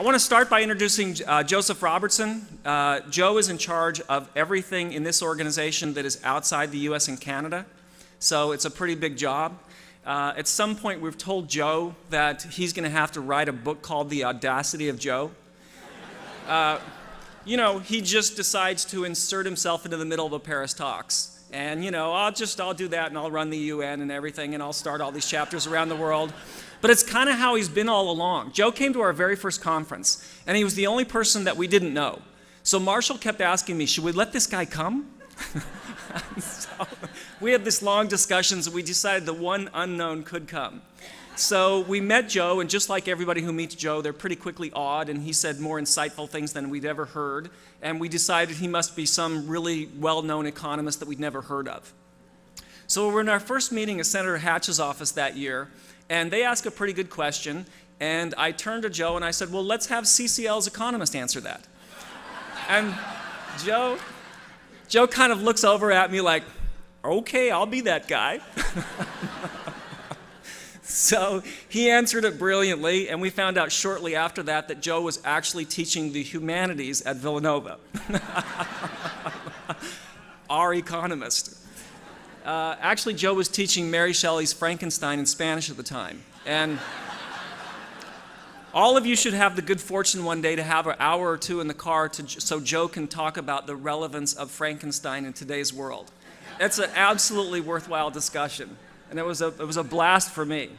I want to start by introducing Joseph Robertson. Joe is in charge of everything in this organization that is outside the US and Canada, so it's a pretty big job. At some point we've told Joe that he's going to have to write a book called The Audacity of Joe. You know, he just decides to insert himself into the middle of the Paris talks. And, you know, I'll do that and I'll run the UN and everything and I'll start all these chapters around the world. But it's kind of how he's been all along. Joe came to our very first conference and he was the only person that we didn't know. So Marshall kept asking me, should we let this guy come? So we had this long discussions and we decided the one unknown could come. So we met Joe, and just like everybody who meets Joe, they're pretty quickly awed, and he said more insightful things than we'd ever heard, and we decided he must be some really well-known economist that we'd never heard of. So we were in our first meeting at Senator Hatch's office that year, and they asked a pretty good question, and I turned to Joe and I said, well, let's have CCL's economist answer that. And Joe kind of looks over at me like, okay, I'll be that guy. So he answered it brilliantly, and we found out shortly after that Joe was actually teaching the humanities at Villanova. Our economist. Actually, Joe was teaching Mary Shelley's Frankenstein in Spanish at the time. And all of you should have the good fortune one day to have an hour or two in the car so Joe can talk about the relevance of Frankenstein in today's world. It's an absolutely worthwhile discussion. And it was a blast for me.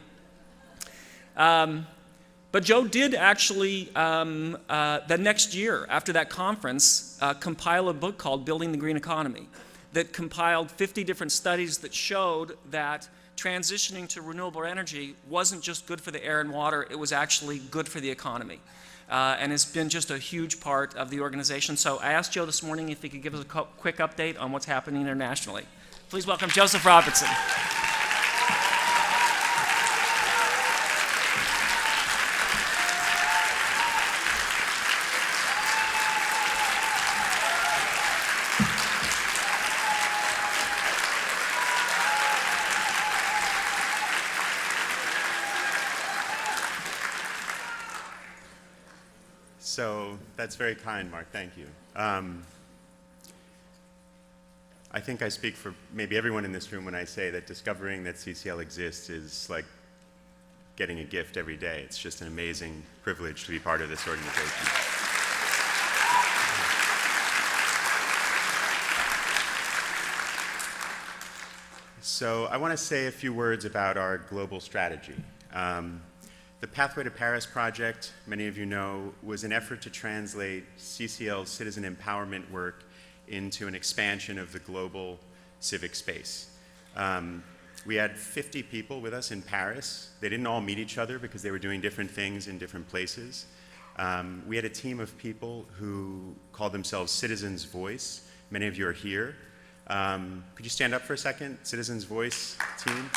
But Joe did actually, the next year after that conference, compile a book called Building the Green Economy that compiled 50 different studies that showed that transitioning to renewable energy wasn't just good for the air and water, it was actually good for the economy. And it's been just a huge part of the organization. So I asked Joe this morning if he could give us a quick update on what's happening internationally. Please welcome Joseph Robertson. So that's very kind, Mark. Thank you. I think I speak for maybe everyone in this room when I say that discovering that CCL exists is like getting a gift every day. It's just an amazing privilege to be part of this organization. So I want to say a few words about our global strategy. The Pathway to Paris project, many of you know, was an effort to translate CCL's citizen empowerment work into an expansion of the global civic space. We had 50 people with us in Paris. They didn't all meet each other because they were doing different things in different places. We had a team of people who called themselves Citizens' Voice. Many of you are here. Could you stand up for a second, Citizens' Voice team?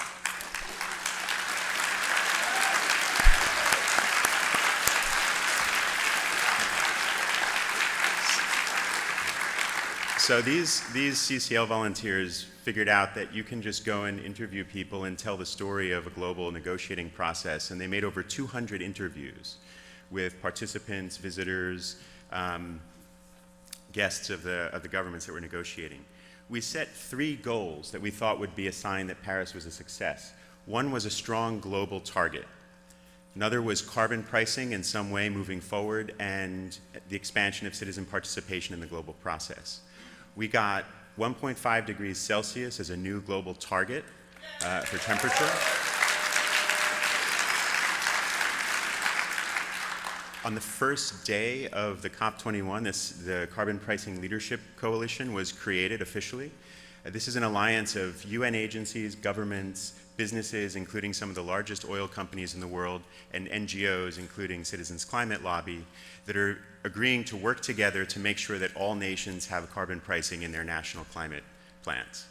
So these CCL volunteers figured out that you can just go and interview people and tell the story of a global negotiating process, and they made over 200 interviews with participants, visitors, guests of the governments that were negotiating. We set 3 goals that we thought would be a sign that Paris was a success. One was a strong global target. Another was carbon pricing in some way moving forward, and the expansion of citizen participation in the global process. We got 1.5 degrees Celsius as a new global target for temperature. On the first day of the COP21, the Carbon Pricing Leadership Coalition was created officially. This is an alliance of UN agencies, governments, businesses, including some of the largest oil companies in the world, and NGOs, including Citizens Climate Lobby, that are agreeing to work together to make sure that all nations have carbon pricing in their national climate plans.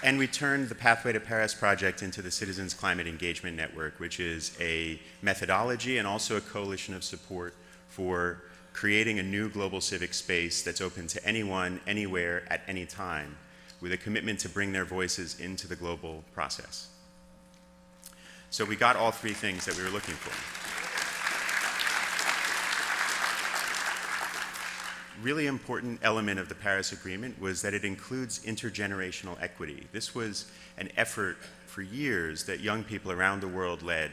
And we turned the Pathway to Paris project into the Citizens Climate Engagement Network, which is a methodology and also a coalition of support for creating a new global civic space that's open to anyone, anywhere, at any time, with a commitment to bring their voices into the global process. So we got all three things that we were looking for. Really important element of the Paris Agreement was that it includes intergenerational equity. This was an effort for years that young people around the world led,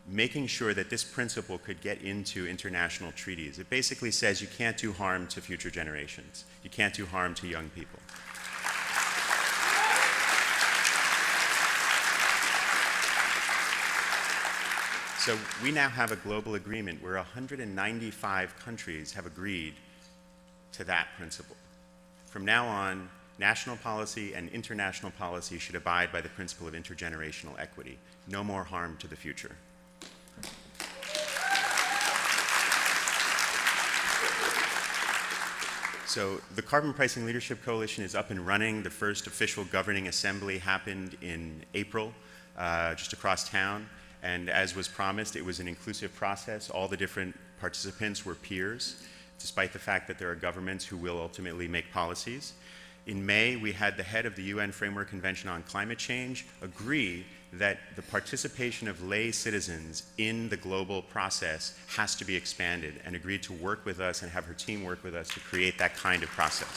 making sure that this principle could get into international treaties. It basically says you can't do harm to future generations. You can't do harm to young people. So we now have a global agreement where 195 countries have agreed to that principle. From now on, national policy and international policy should abide by the principle of intergenerational equity. No more harm to the future. So the Carbon Pricing Leadership Coalition is up and running. The first official governing assembly happened in April, just across town. And as was promised, it was an inclusive process. All the different participants were peers, despite the fact that there are governments who will ultimately make policies. In May, we had the head of the UN Framework Convention on Climate Change agree that the participation of lay citizens in the global process has to be expanded, and agreed to work with us and have her team work with us to create that kind of process.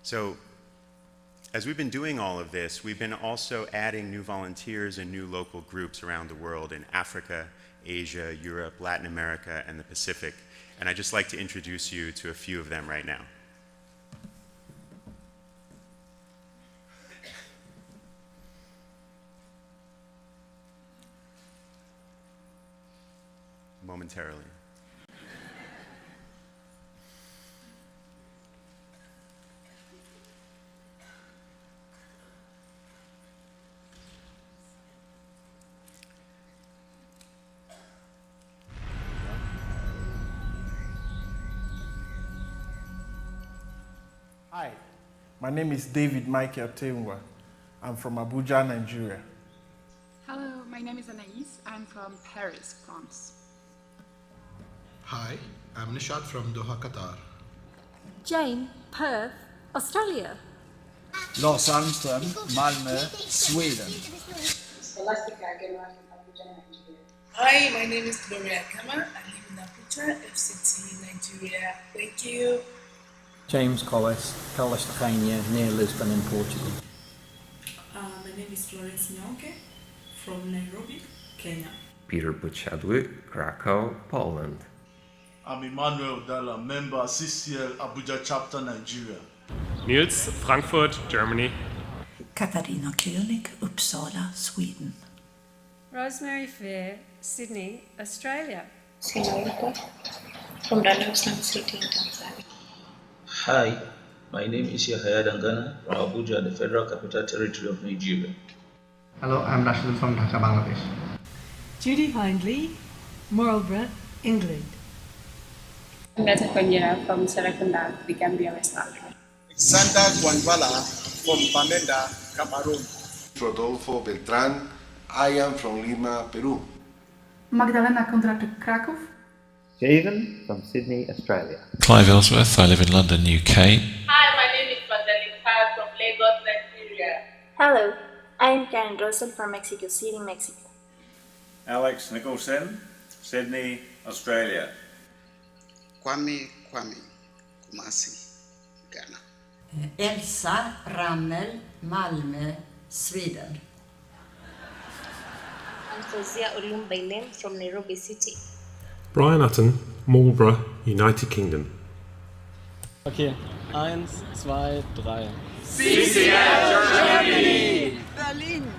So, as we've been doing all of this, we've been also adding new volunteers and new local groups around the world in Africa, Asia, Europe, Latin America, and the Pacific. And I'd just like to introduce you to a few of them right now. Momentarily. Hi, my name is David Michael Teunwa. I'm from Abuja, Nigeria. Hello, my name is Anaïs. I'm from Paris, France. Hi, I'm Nishad from Doha, Qatar. Jane, Perth, Australia. Lars Almström, Malmö, Sweden. Hi, my name is Gloria Kama. I live in Abuja, FCT, Nigeria. Thank you. James Collis, Calistania, near Lisbon in Portugal. My name is Florence Nyonke from Nairobi, Kenya. Peter Buchadwick, Krakow, Poland. I'm Emmanuel Dalla, member CCL Abuja Chapter, Nigeria. Niels, Frankfurt, Germany. Katarina König, Uppsala, Sweden. Rosemary Fair, Sydney, Australia. Sinaute from Dalhousie City, Tanzania. Hi, my name is Yahya Dangana from Abuja, the Federal Capital Territory of Nigeria. Hello, I'm Rashid from Dhaka, Bangladesh. Judy Hindley, Marlborough, England. I'm Beta Konyera from Serekunda, the Gambia, West Africa. Alexander Guanvala from Bamenda, Cameroon. Rodolfo Beltran, I am from Lima, Peru. Magdalena Kondratuk, Krakow. Javen from Sydney, Australia. Clive Ellsworth, I live in London, UK. Hi, my name is Magdalene Carr from Lagos, Nigeria. Hello, I am Karen Russell from Mexico City, Mexico. Alex Nicholson, Sydney, Australia. Kwame, Kumasi, Ghana. Elsa Rammel, Malmö, Sweden. I'm Fozia Olumbailem from Nairobi City. Brian Hutton, Marlborough, United Kingdom. Okay, 1, 2, 3. CCEN Germany! Berlin!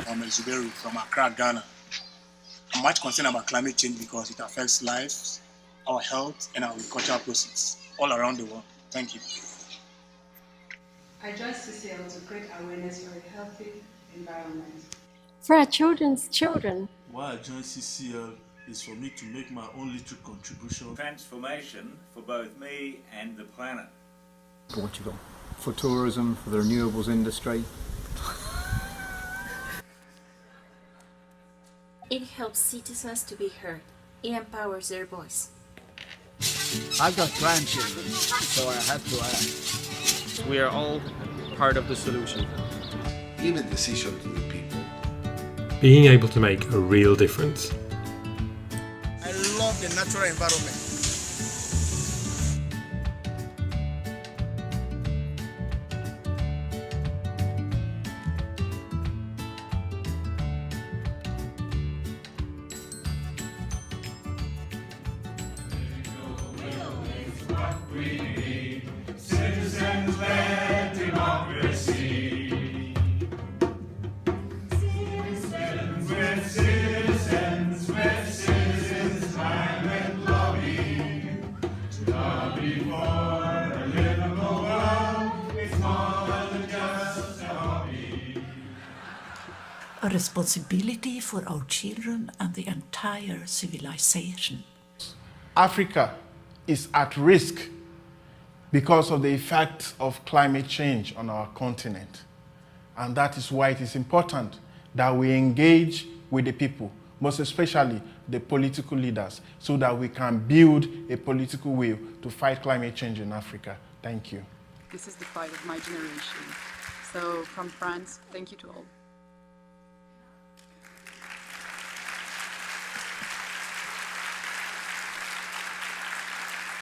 I'm El Zuberi from Accra, Ghana. I'm much concerned about climate change because it affects lives, our health, and our agricultural process all around the world. Thank you. I joined CCL to create awareness for a healthy environment. For our children's children. Why I joined CCL is for me to make my own little contribution. Transformation for both me and the planet. Portugal. For tourism, for the renewables industry. It helps citizens to be heard. It empowers their voice. I've got grandchildren, so I had to ask. We are all part of the solution. Give a decision to the people. Being able to make a real difference. I love the natural environment. Citizens-led democracy. Citizens, climate lobby. Lobby for a livable world. It's more than just a hobby. A responsibility for our children and the entire civilization. Africa is at risk because of the effects of climate change on our continent. And that is why it is important that we engage with the people, most especially the political leaders, so that we can build a political will to fight climate change in Africa. Thank you. This is the fight of my generation. So from France, thank you to all.